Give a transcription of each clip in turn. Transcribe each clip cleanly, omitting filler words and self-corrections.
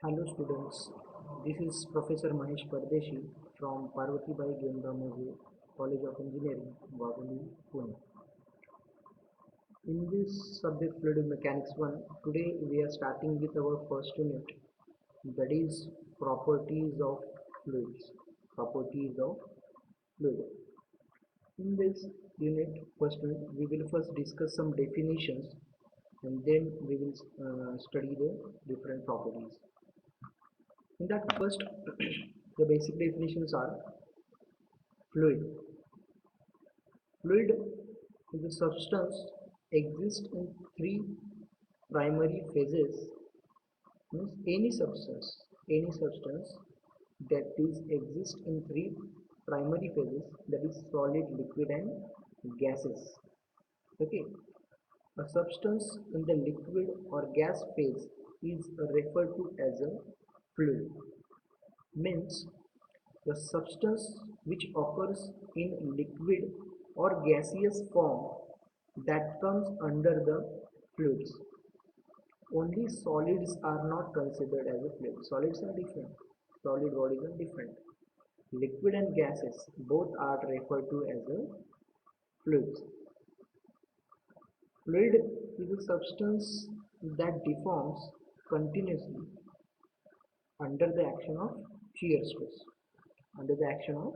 Hello students, this is Professor Mahesh Pardeshi from Parvatibai Gendamoge College of Engineering, Waguli, Pune. In this subject Fluid Mechanics 1, today we are starting with our first unit, that is Properties of Fluids. Properties of Fluid. In this unit, first unit, we will first discuss some definitions and then we will study the different properties. In that first, the basic definitions are fluid. Fluid is a substance exists in three primary phases. Means any substance that is exists in three primary phases, that is solid, liquid, and gases. Okay, a substance in the liquid or gas phase is referred to as a fluid. Means the substance which occurs in liquid or gaseous form that comes under the fluids. Only solids are not considered as a fluid. Solids are different. Solid bodies are different. Liquid and gases both are referred to as a fluids. Fluid is a substance that deforms continuously under the action of shear stress. Under the action of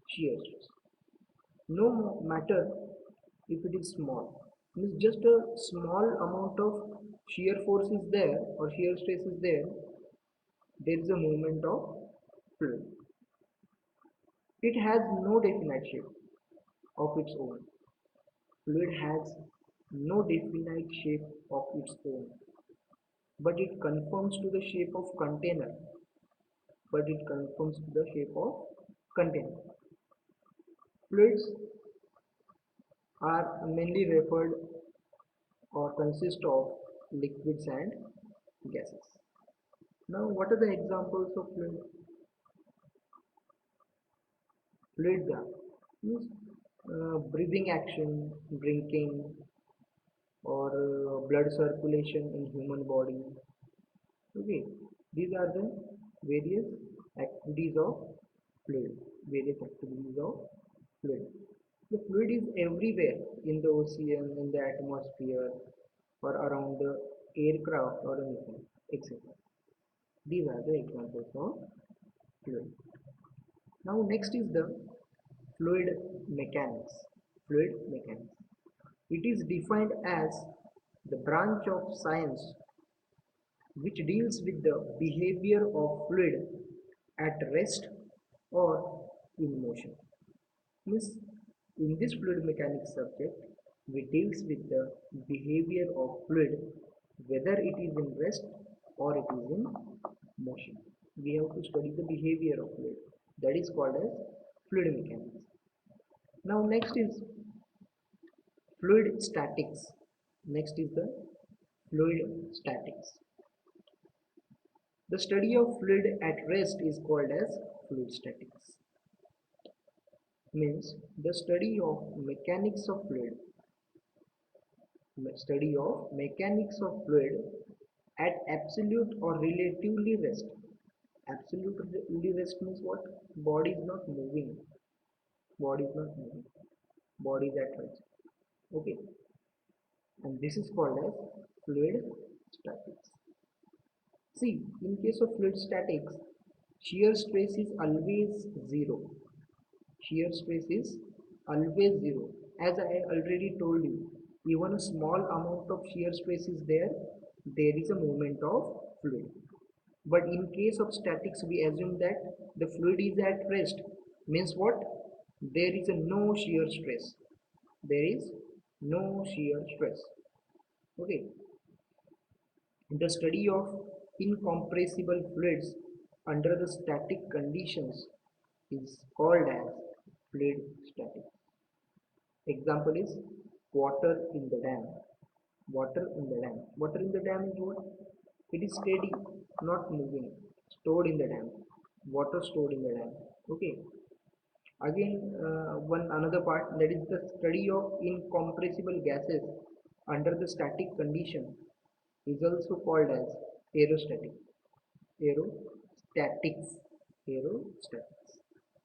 shear stress. No matter if it is small, means just a small amount of shear force is there or shear stress is there is a movement of fluid. It has no definite shape of its own. Fluid has no definite shape of its own, but it conforms to the shape of container. But it conforms to the shape of container. Fluids are mainly referred or consist of liquids and gases. Now, what are the examples of fluid? Fluids are means, breathing action, drinking, or blood circulation in human body. Okay, these are the various activities of fluid. Various activities of fluid. The fluid is everywhere in the ocean, in the atmosphere, or around the aircraft or anything, etc. These are the examples of fluid. Now next is the fluid mechanics. Fluid mechanics. It is defined as the branch of science which deals with the behavior of fluid at rest or in motion. Means in this fluid mechanics subject, we deals with the behavior of fluid whether it is in rest or it is in motion. We have to study the behavior of fluid. That is called as fluid mechanics. Now next is fluid statics. Next is the fluid statics. The study of fluid at rest is called as fluid statics. Means the study of mechanics of fluid. Study of mechanics of fluid at absolute or relatively rest. Absolutely rest means what? Body is not moving. Body is not moving. Body is at rest. Okay. And this is called as fluid statics. See, in case of fluid statics, shear stress is always zero. Shear stress is always zero. As I already told you, even a small amount of shear stress is there is a movement of fluid. But in case of statics, we assume that the fluid is at rest. Means what? There is a no shear stress. There is no shear stress. Okay. The study of incompressible fluids under the static conditions is called as fluid statics. Example is water in the dam. Water in the dam. Water in the dam is what? It is steady, not moving, stored in the dam. Water stored in the dam. Okay. Again, one another part, that is the study of incompressible gases under the static condition is also called as aerostatic. Aerostatics. Aerostatics.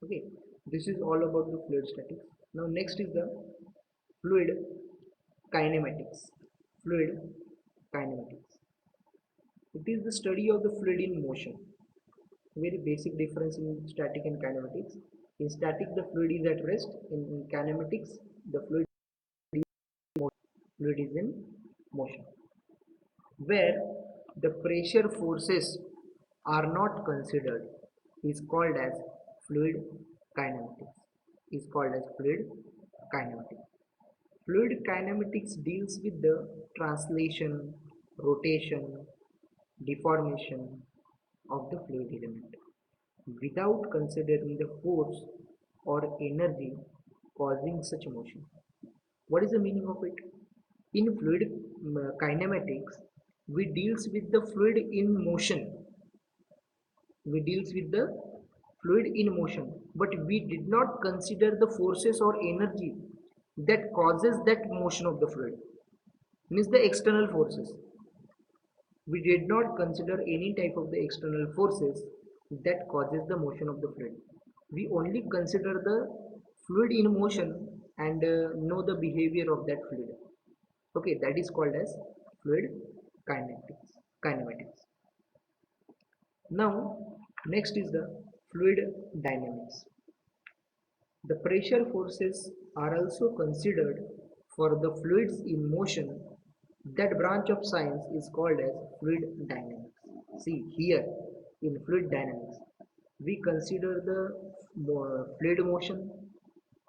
Okay, this is all about the fluid statics. Now next is the fluid kinematics. Fluid kinematics. It is the study of the fluid in motion. Very basic difference in static and kinematics. In static, the fluid is at rest. In kinematics, the fluid is in motion. Where the pressure forces are not considered is called as fluid kinematics. Is called as fluid kinematics. Fluid kinematics deals with the translation, rotation, deformation of the fluid element without considering the force or energy causing such motion. What is the meaning of it? In fluid kinematics, we deals with the fluid in motion. We deals with the fluid in motion, but we did not consider the forces or energy that causes that motion of the fluid. Means the external forces. We did not consider any type of the external forces that causes the motion of the fluid. We only consider the fluid in motion and know the behavior of that fluid. Okay, that is called as fluid kinematics. Now next is the fluid dynamics. The pressure forces are also considered for the fluids in motion. That branch of science is called as fluid dynamics. See here in fluid dynamics, we consider the fluid motion.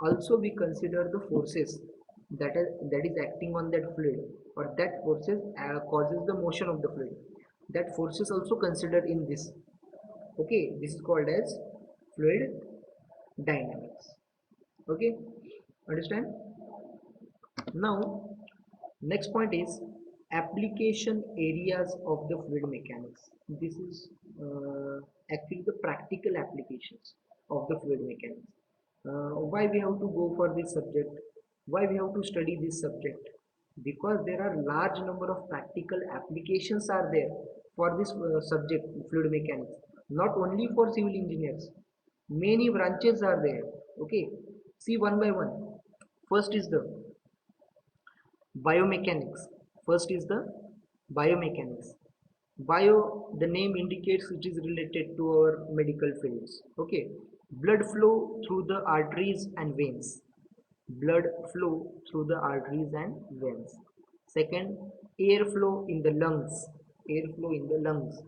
Also, we consider the forces that is acting on that fluid, or that forces causes the motion of the fluid. That forces also considered in this. Okay, this is called as fluid dynamics. Okay, understand? Now next point is application areas of the fluid mechanics. This is actually the practical applications of the fluid mechanics. Why we have to go for this subject? Why we have to study this subject? Because there are large number of practical applications are there for this subject fluid mechanics. Not only for civil engineers, many branches are there. Okay, see one by one. First is the biomechanics. First is the biomechanics. Bio, the name indicates it is related to our medical fields. Okay, blood flow through the arteries and veins. Blood flow through the arteries and veins. Second, airflow in the lungs. Airflow in the lungs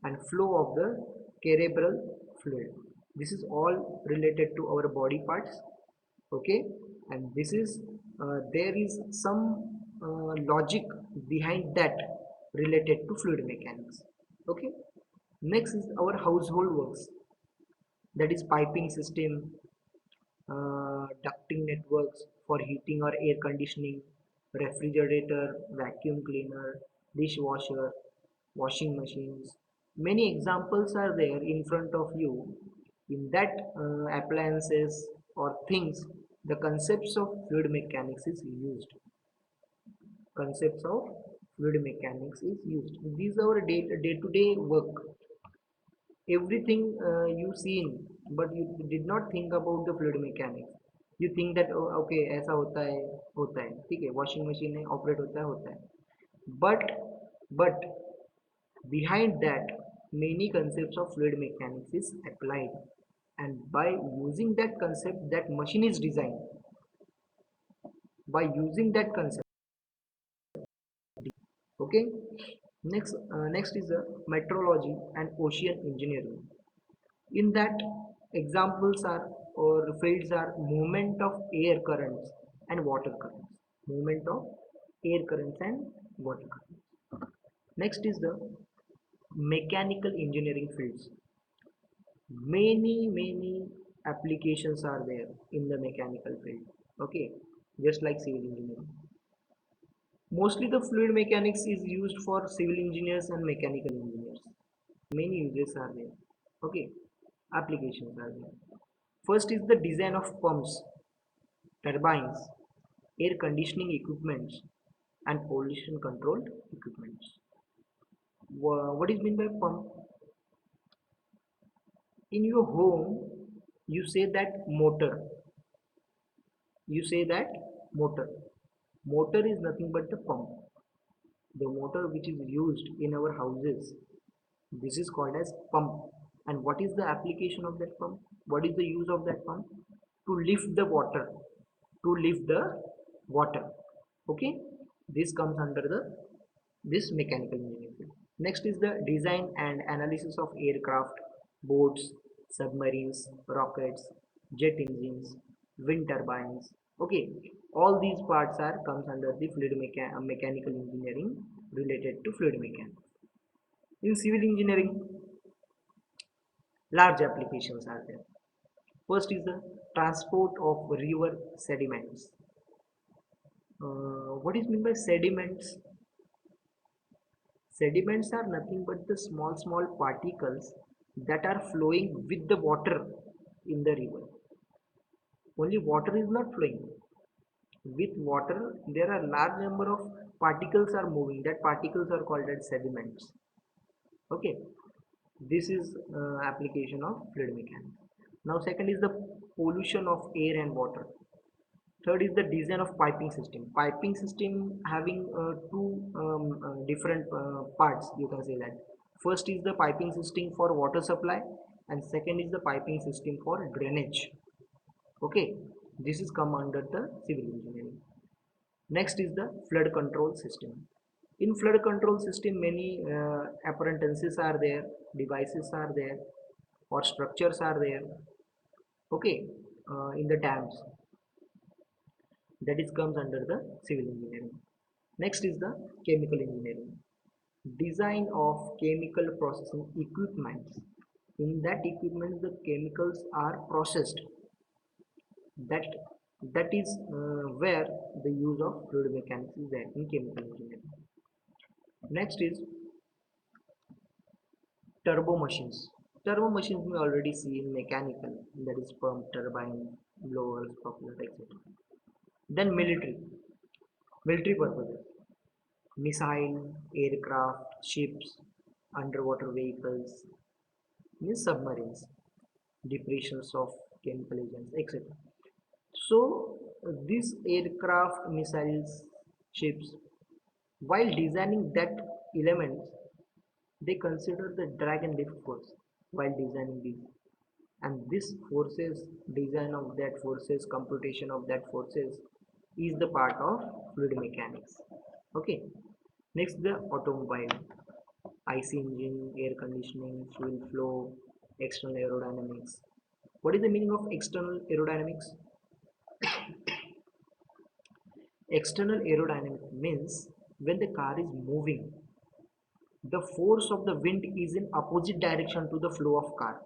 and flow of the cerebral fluid. This is all related to our body parts. Okay, and this is there is some logic behind that related to fluid mechanics. Okay, next is our household works, that is piping system, ducting networks for heating or air conditioning, refrigerator, vacuum cleaner, dishwasher, washing machines. Many examples are there in front of you. In that appliances or things, the concepts of fluid mechanics is used. Concepts of fluid mechanics is used. These are our day-to-day work. Everything you seen, but you did not think about the fluid mechanics. You think that oh, okay ऐसा होता है ठीक है, washing machine है operate होता है but behind that many concepts of fluid mechanics is applied, and by using that concept that machine is designed. By using that concept, okay. Next is the meteorology and ocean engineering. In that, examples are or fields are movement of air currents and water currents. Movement of air currents and water currents. Next is the mechanical engineering fields. Many applications are there in the mechanical field. Okay, just like civil engineering. Mostly the fluid mechanics is used for civil engineers and mechanical engineers. Many uses are there. Okay, applications are there. First is the design of pumps, turbines, air conditioning equipments, and pollution control equipments. What is meant by pump? In your home, you say that motor. You say that motor. Motor is nothing but the pump. The motor which is used in our houses, this is called as pump. And what is the application of that pump? What is the use of that pump? To lift the water. To lift the water. Okay, this comes under the this mechanical engineering field. Next is the design and analysis of aircraft, boats, submarines, rockets, jet engines, wind turbines. Okay, all these parts are comes under the mechanical engineering related to fluid mechanics. In civil engineering, large applications are there. First is the transport of river sediments. What is meant by sediments? Sediments are nothing but the small particles that are flowing with the water in the river. Only water is not flowing. With water, there are large number of particles are moving. That particles are called as sediments. Okay, this is application of fluid mechanics. Now, second is the pollution of air and water. Third is the design of piping system. Piping system having two different parts, you can say that. First is the piping system for water supply, and second is the piping system for drainage. Okay, this is come under the civil engineering. Next is the flood control system. In flood control system, many apparatuses are there, devices are there, or structures are there. Okay, in the dams, that is comes under the civil engineering. Next is the chemical engineering. Design of chemical processing equipments. In that equipment, the chemicals are processed. That that is where the use of fluid mechanics is there in chemical engineering. Next is turbo machines. Turbo machines we already see in mechanical, that is pump, turbine, blowers, propeller, etc. Then military purposes. Missile, aircraft, ships, underwater vehicles, means submarines, depressions of chemical agents, etc. So these aircraft, missiles, ships, while designing that elements, they consider the drag and lift force while designing these. And this forces, design of that forces, computation of that forces is the part of fluid mechanics. Okay. Next, the automobile, IC engine, air conditioning, fuel flow, external aerodynamics. What is the meaning of external aerodynamics? External aerodynamics means when the car is moving, the force of the wind is in opposite direction to the flow of car.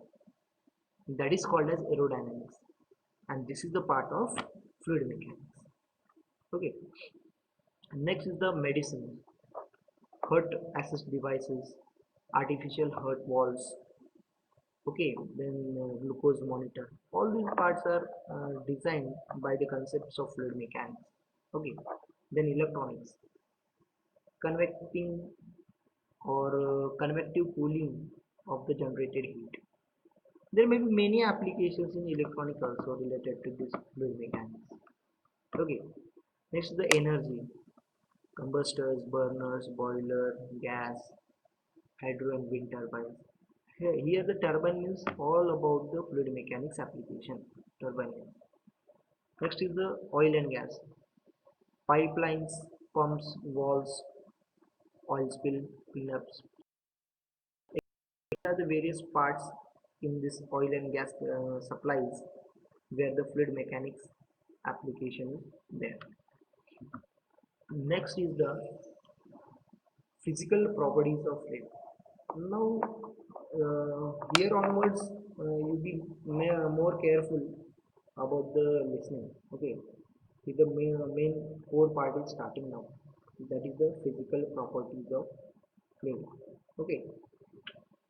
That is called as aerodynamics, and this is the part of fluid mechanics. Okay. Next is the medicine, heart assist devices, artificial heart walls. Okay, then glucose monitor. All these parts are designed by the concepts of fluid mechanics. Okay, then electronics, convecting or convective cooling of the generated heat. There may be many applications in electronic also related to this fluid mechanics. Okay, next is the energy, combustors, burners, boiler, gas, hydro and wind turbines. Here the turbine means all about the fluid mechanics application. Turbine means. Next is the oil and gas, pipelines, pumps, valves, oil spill, cleanups. These are the various parts in this oil and gas supplies where the fluid mechanics application is there. Next is the physical properties of fluid. Now, here onwards, you be more careful about the listening. Okay, the main core part is starting now. That is the physical properties of fluid. Okay,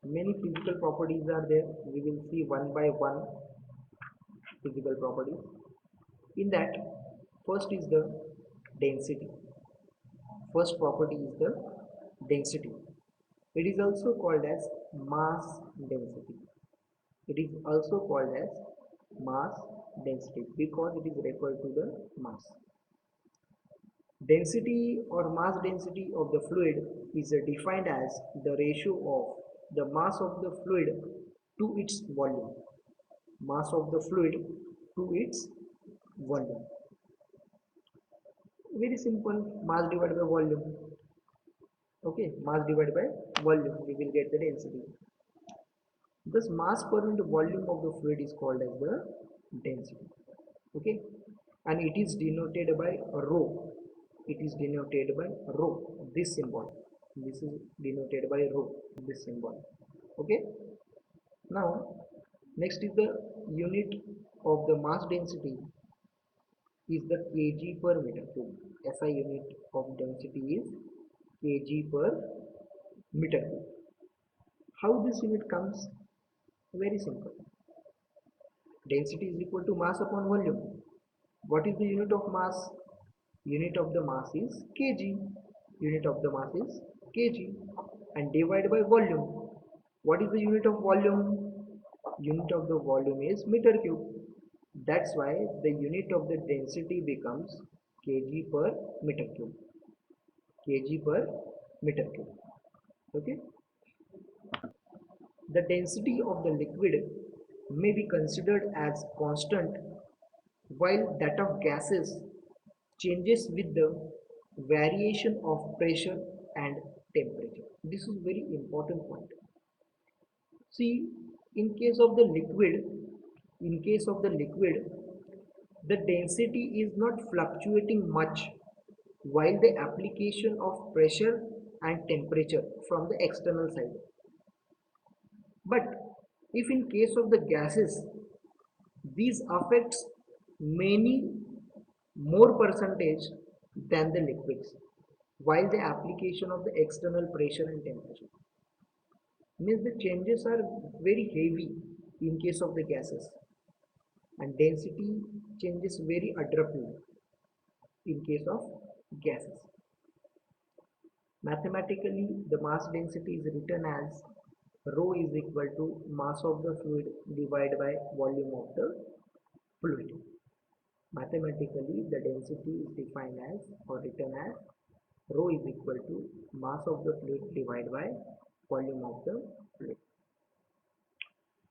many physical properties are there. We will see one by one physical properties. In that, first is the density. First property is the density. It is also called as mass density. It is also called as mass density because it is referred to the mass. Density or mass density of the fluid is defined as the ratio of the mass of the fluid to its volume. Mass of the fluid to its volume. Very simple, mass divided by volume. Okay, mass divided by volume, we will get the density. Thus, mass per unit volume of the fluid is called as the density. Okay, and it is denoted by rho. It is denoted by rho. This symbol. This is denoted by rho. This symbol. Okay. Now, next is the unit of the mass density is the kg per meter cube. SI unit of density is kg per meter cube. How this unit comes? Very simple. Density is equal to mass upon volume. What is the unit of mass? Unit of the mass is kg. Unit of the mass is kg and divided by volume. What is the unit of volume? Unit of the volume is meter cube. That's why the unit of the density becomes kg per meter cube. Kg per meter cube. Okay. The density of the liquid may be considered as constant while that of gases changes with the variation of pressure and temperature. This is very important point. See, in case of the liquid, in case of the liquid, the density is not fluctuating much while the application of pressure and temperature from the external side. But if in case of the gases, these affects many more percentage than the liquids while the application of the external pressure and temperature means the changes are very heavy in case of the gases and density changes very abruptly in case of gases. Mathematically, the mass density is written as rho is equal to mass of the fluid divided by volume of the fluid. Mathematically, the density is defined as or written as rho is equal to mass of the fluid divided by volume of the fluid.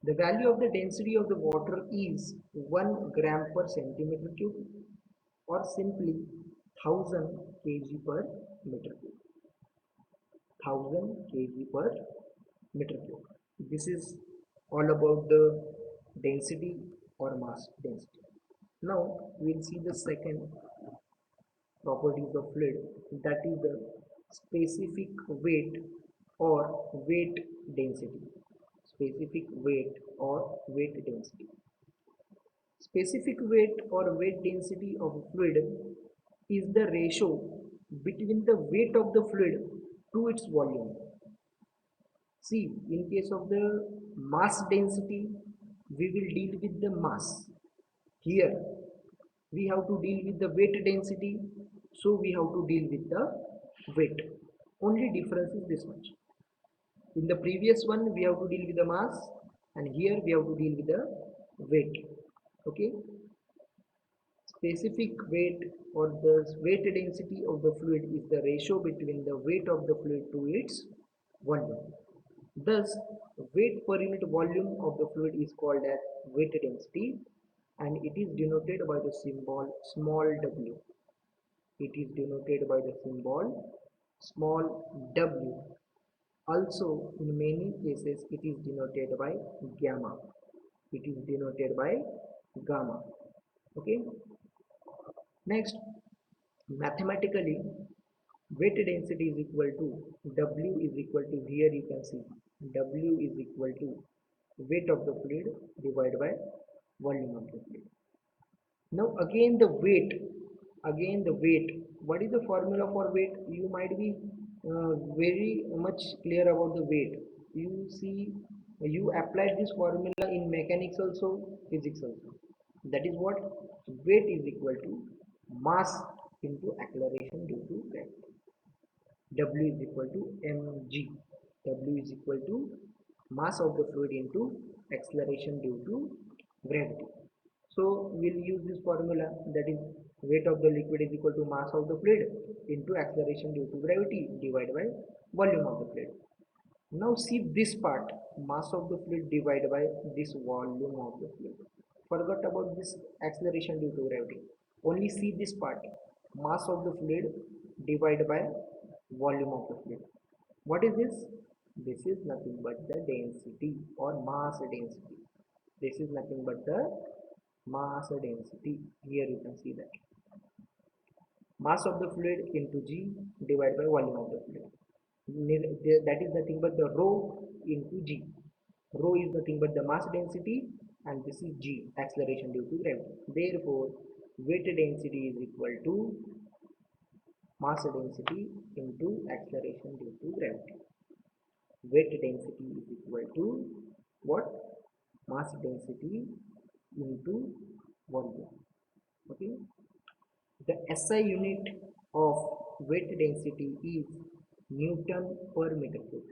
The value of the density of the water is 1 gram per centimeter cube or simply 1000 kg per meter cube. 1000 kg per meter cube. This is all about the density or mass density. Now we will see the second properties of fluid, that is the specific weight or weight density. Specific weight or weight density. Specific weight or weight density of a fluid is the ratio between the weight of the fluid to its volume. See, in case of the mass density, we will deal with the mass. Here, we have to deal with the weight density, so we have to deal with the weight. Only difference is this much. In the previous one, we have to deal with the mass, and here we have to deal with the weight. Okay. Specific weight or the weight density of the fluid is the ratio between the weight of the fluid to its volume. Thus, weight per unit volume of the fluid is called as weight density and it is denoted by the symbol small w. It is denoted by the symbol small w. Also, in many cases, it is denoted by gamma. It is denoted by gamma. Okay. Next, mathematically, weight density is equal to W is equal to, here you can see W is equal to weight of the fluid divided by volume of the fluid. Now again the weight, what is the formula for weight? You might be very much clear about the weight. You see, you applied this formula in mechanics also, physics also. That is what weight is equal to mass into acceleration due to gravity. W is equal to mg. W is equal to mass of the fluid into acceleration due to gravity. So we'll use this formula, that is weight of the liquid is equal to mass of the fluid into acceleration due to gravity divided by volume of the fluid. Now see this part, mass of the fluid divided by this volume of the fluid. Forgot about this acceleration due to gravity. Only see this part, mass of the fluid divided by volume of the fluid. What is this? This is nothing but the density or mass density. This is nothing but the mass density. Here you can see that. Mass of the fluid into G divided by volume of the fluid. That is nothing but the rho into G. Rho is nothing but the mass density and this is G, acceleration due to gravity. Therefore, weight density is equal to mass density into acceleration due to gravity. Weight density is equal to what? Mass density into volume. Okay. The SI unit of weight density is Newton per meter cube.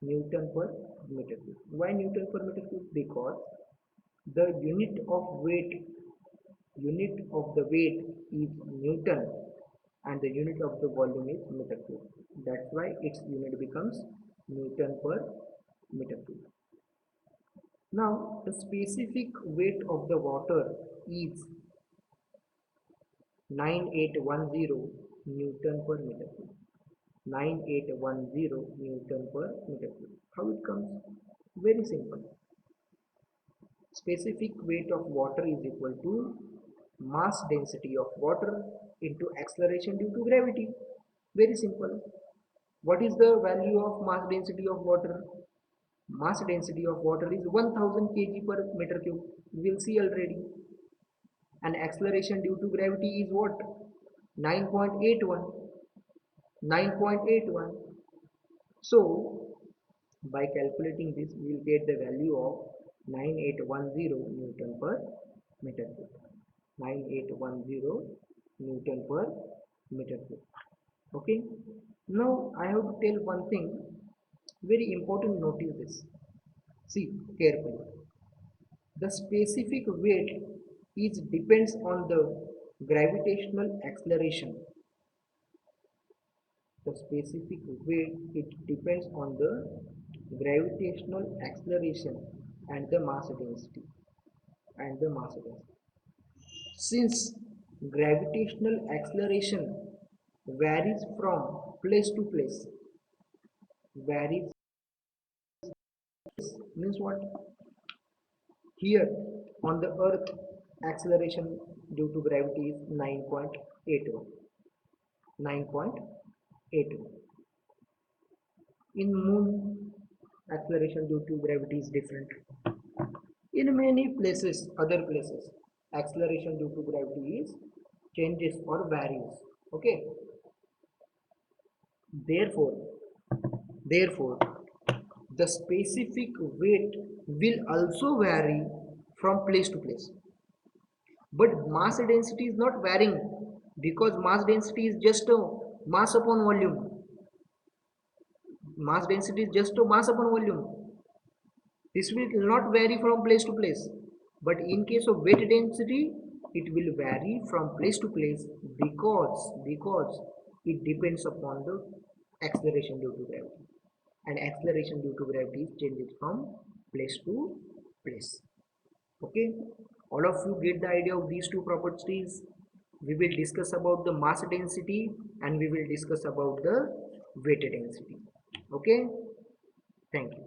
Newton per meter cube. Why Newton per meter cube? Because the unit of the weight is Newton and the unit of the volume is meter cube. That's why its unit becomes Newton per meter cube. Now the specific weight of the water is 9810 Newton per meter cube. 9810 Newton per meter cube. How it comes? Very simple. Specific weight of water is equal to mass density of water into acceleration due to gravity. Very simple. What is the value of mass density of water? Mass density of water is 1000 kg per meter cube. We will see already. And acceleration due to gravity is what? 9.81. 9.81. So by calculating this we will get the value of 9810 Newton per meter cube. 9810 Newton per meter cube. Okay. Now I have to tell one thing, very important. Notice this. See carefully. The specific weight is depends on the gravitational acceleration. The specific weight, it depends on the gravitational acceleration and the mass density. Since gravitational acceleration varies from place to place, varies means what? Here on the earth acceleration due to gravity is 9.81. 9.81. In moon acceleration due to gravity is different. In many places, other places, acceleration due to gravity is changes or varies. Okay. Therefore, the specific weight will also vary from place to place. But mass density is not varying, because mass density is just a mass upon volume. Mass density is just a mass upon volume. This will not vary from place to place. But in case of weight density, it will vary from place to place because it depends upon the acceleration due to gravity. And acceleration due to gravity changes from place to place. Okay, all of you get the idea of these two properties. We will discuss about the mass density and we will discuss about the weight density. Okay, thank you.